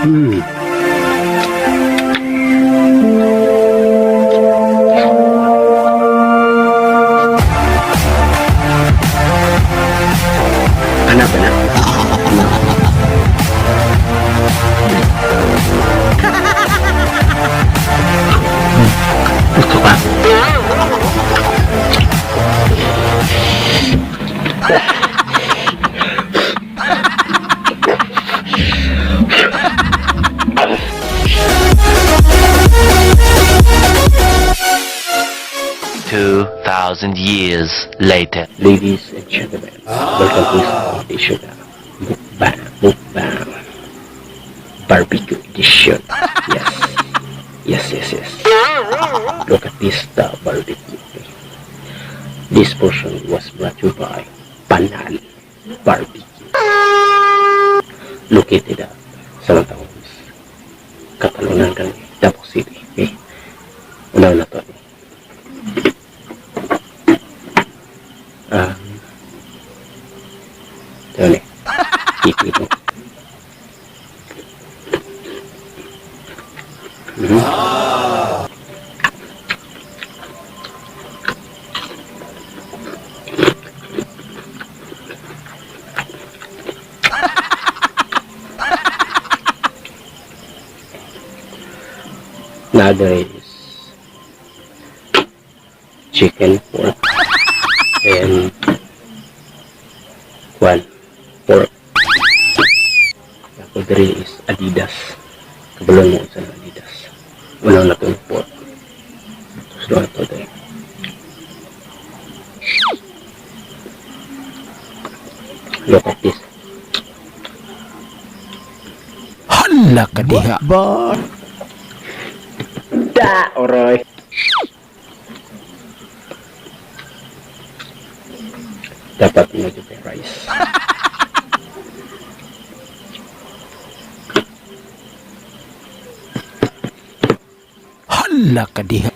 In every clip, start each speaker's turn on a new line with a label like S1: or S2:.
S1: Anak, anak. Gusto ka?
S2: Years later.
S1: Ladies and gentlemen, welcome to our edition of Mukbang Barbecue Edition. Yes. Look at this barbecue. This portion was brought to you by Panal Barbecue. Located at San Antonio, Catalonia, Davao City. Okay? Unaw na to. Ito ni. Ito. Another is chicken, pork, and pork. Ako diri is Adidas. Kabulon mo sa Adidas. Wala na itong pork. Gusto na ito diri. Look at this.
S3: Hala ka diha.
S1: Da, oroy. Dapat medyo may rice.
S3: Hala ka diha.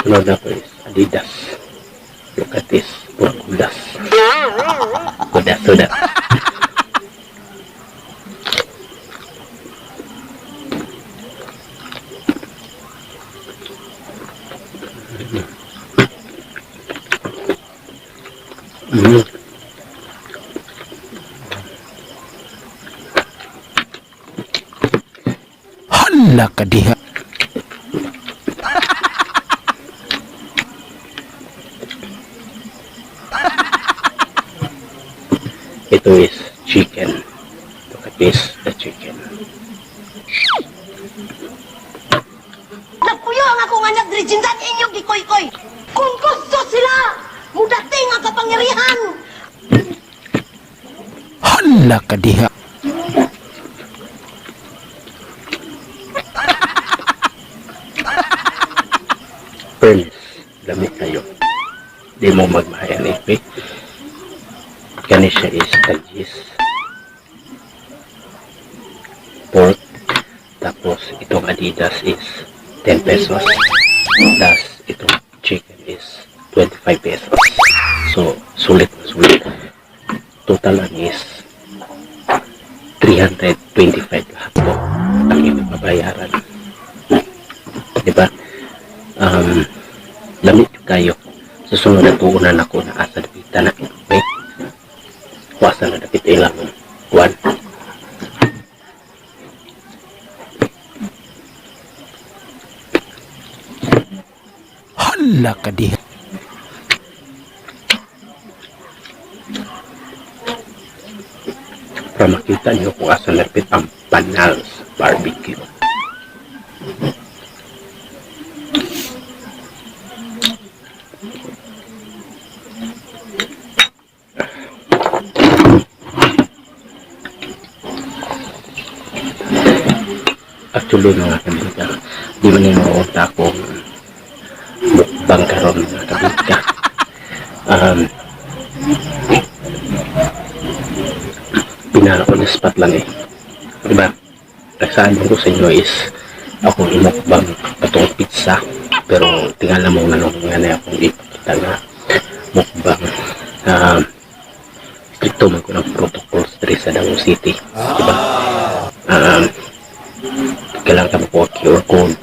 S1: Sunod na po is Adidas. Look at this. Puro kudas. Kudas.
S3: Hala ka diha.
S1: Ito is chicken. Look at this, the chicken.
S4: Nagpuyo ang akong anak Regindan inyong gikoy-koy. Kung gusto sila, mudating ang kapangyarihan.
S3: Hala ka diha.
S1: Friends, lamig kayo. Di mo magmahayan eh. Kani siya is kajis. Pork. Tapos itong Adidas is 10 pesos. Plus itong chicken is 25 pesos. So, sulit. Total lang is 325 lahat po ang ipapabayaran. Diba? Lamig kayo. Susunod na tuunan ako na asa dapita na. Okay? Kuwasa na dapit ilang kuwan.
S3: Hala ka diha.
S1: Para makita nyo kung asa dapit ang Panal's Barbecue. Actually mga kabika, di man yung maunta akong mukbang karon mga kabika. Pinala ko na spot lang eh. Diba? Nagsaan ko sa inyo is akong imukbang patong pizza. Pero tingala mo na nung nga na akong ipakita na mukbang stricto man ko ng protocols diri sa Davao City. Diba? Um, kailangan ka makuha QR code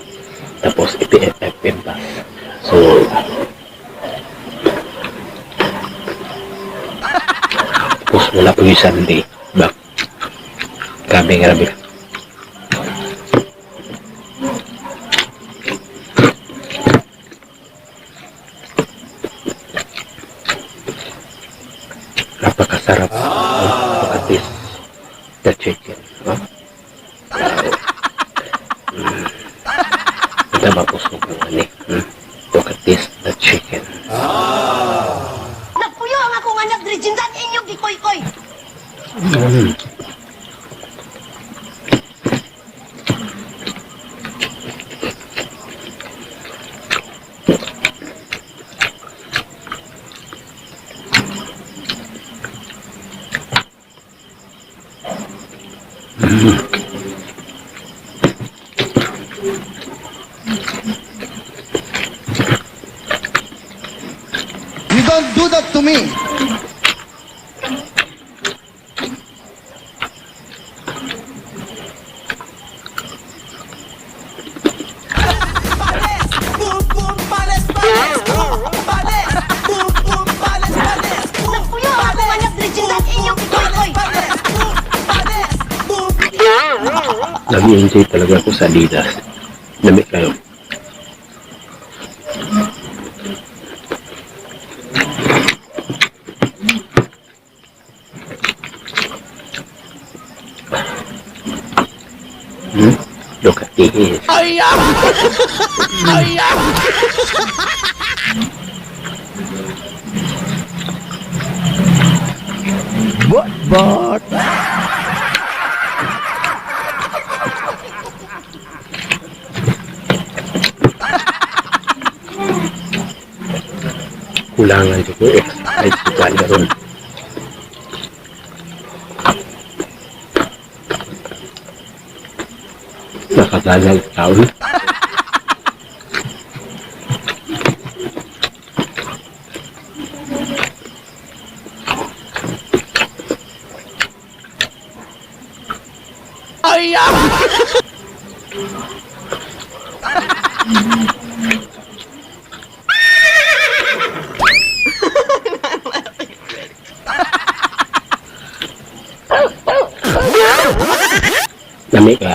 S1: tapos IPFM pass. So, tapos wala po yung Sunday. Diba? Grabe. Napakasarap. Napakatis. The chicken. No? Ito ba po sa mga ni? Napakatis the chicken.
S4: Nagpuyo ang akong anak diri jinsan inyong gikoy-koy.
S5: You don't do that to me.
S4: Nagpuyo ang akong anak diri jinsan inyong gikoy-koy.
S1: Nag-enjoy talaga ako sa Adidas. Dami kayo. Look at this.
S3: Bot.
S1: Kulangan ko exercise ko kaya ron. Nakagalang taon. Dami ka.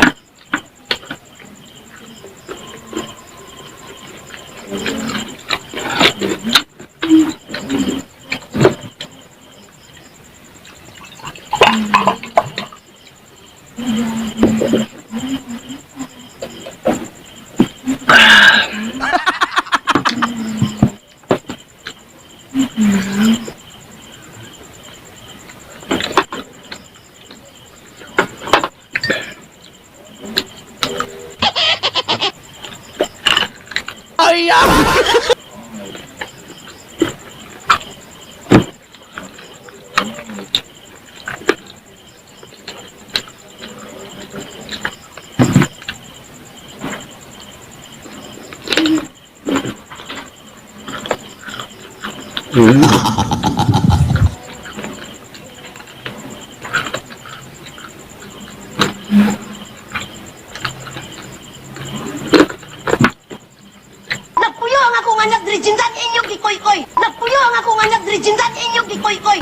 S4: Nagpuyo ang akong anak diri jinsan inyong gikoy-koy. Nagpuyo ang akong anak diri jinsan inyong gikoy-koy.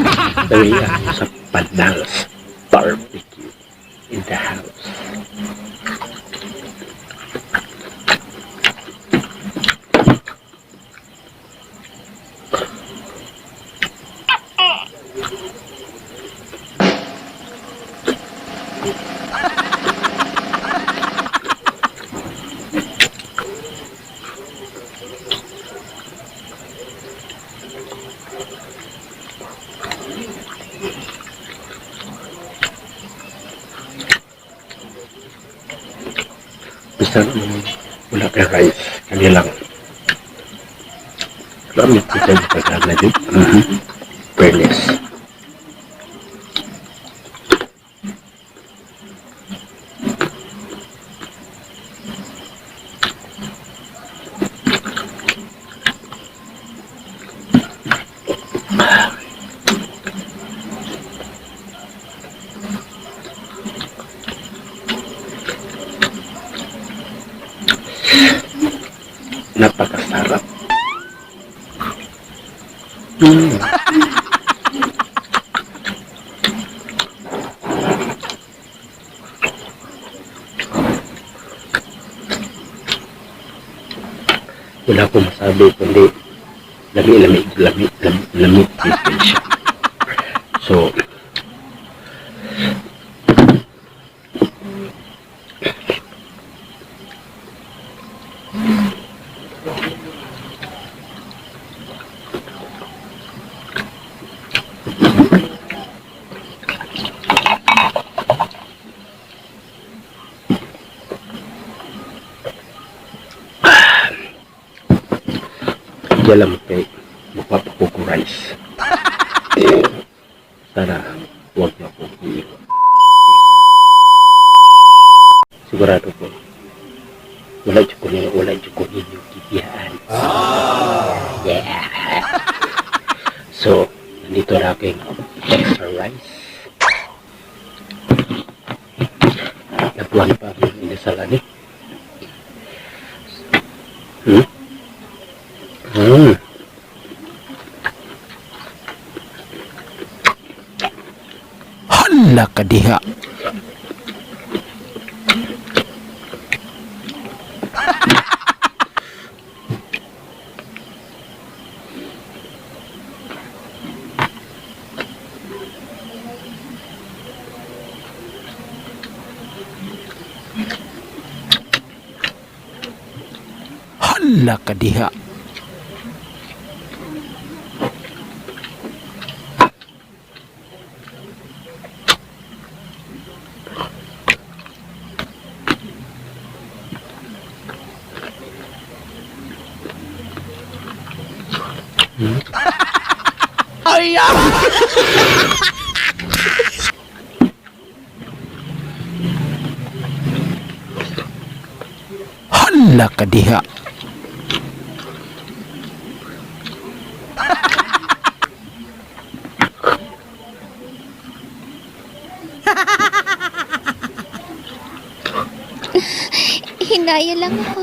S1: Dali ako sa Panals Barbecue in the house. Bisa naman wala kay rice. Kanilang gamit kita yung pagkagla din. Fairness. napakasarap. Mm. Wala akong masabi kundi lami siya. So, dalam kay magpapakuko rice. Sana huwag niyo akong iiwan. Sigurado po, wala dyan ko ninyo kikiyaan. Yeah. So, nandito na aking extra rice. Nabuhan pa ang inasalan eh.
S3: Hala ka diha. Hala ka diha. Ayam! Hala ka diha.
S6: Hinaya lang ako.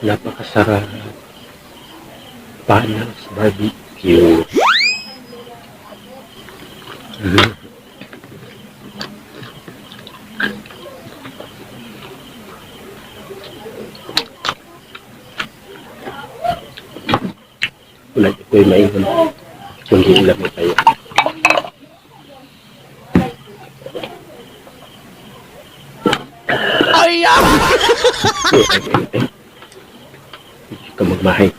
S1: Napakasarap. Panas barbecue. Wala ko'y maiwan. Kundi ulam tayo.
S3: Ayam!
S1: Hindi ka magmahay.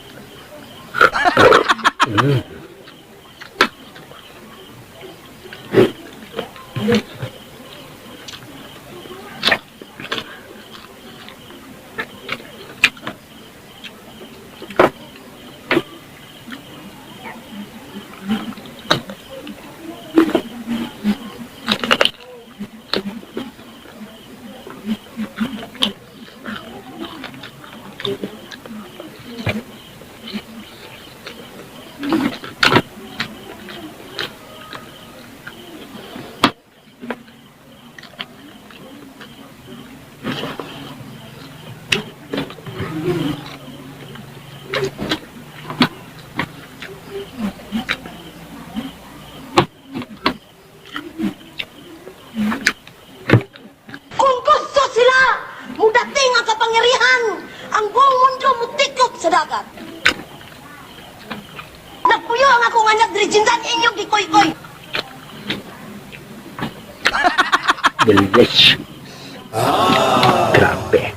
S4: Kung gusto sila, mudating ang kapangyarihan, ang buong mundo mutikot sa dagat. Nagpuyo ang akong anak, Drijindan inyong gikoy-koy.
S1: Delicious. Grabe.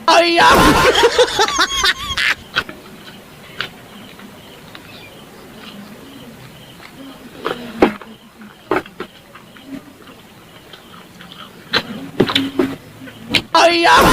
S3: Ayam! Ayam!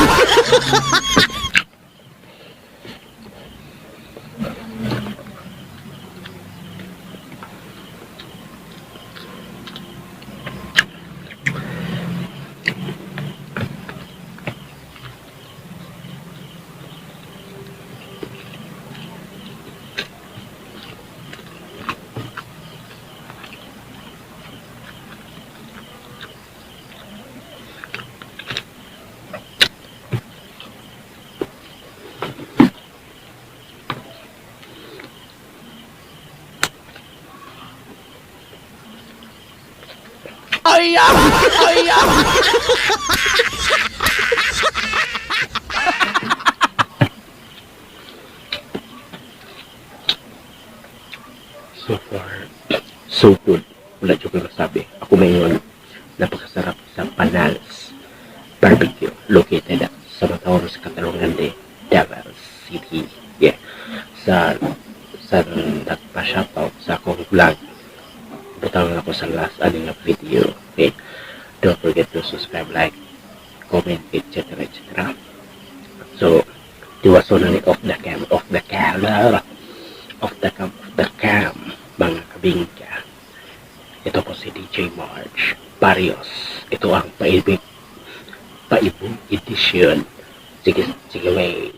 S1: So far, so good. Wala dyan ko masabi. Ako ngayon, napakasarap sa Panals Barbecue located sa Mataoros, Catalungan de Davao City. Yeah. Sa nagpa-shoutout sa akong vlog. Butang ako sa last aning video. Okay. Don't forget to subscribe, like, comment, etc. etc. So, diwaso na ni off the cam, mga kabingka. Ito po si DJ March Barrios. Ito ang paibong edisyon. Sige, may.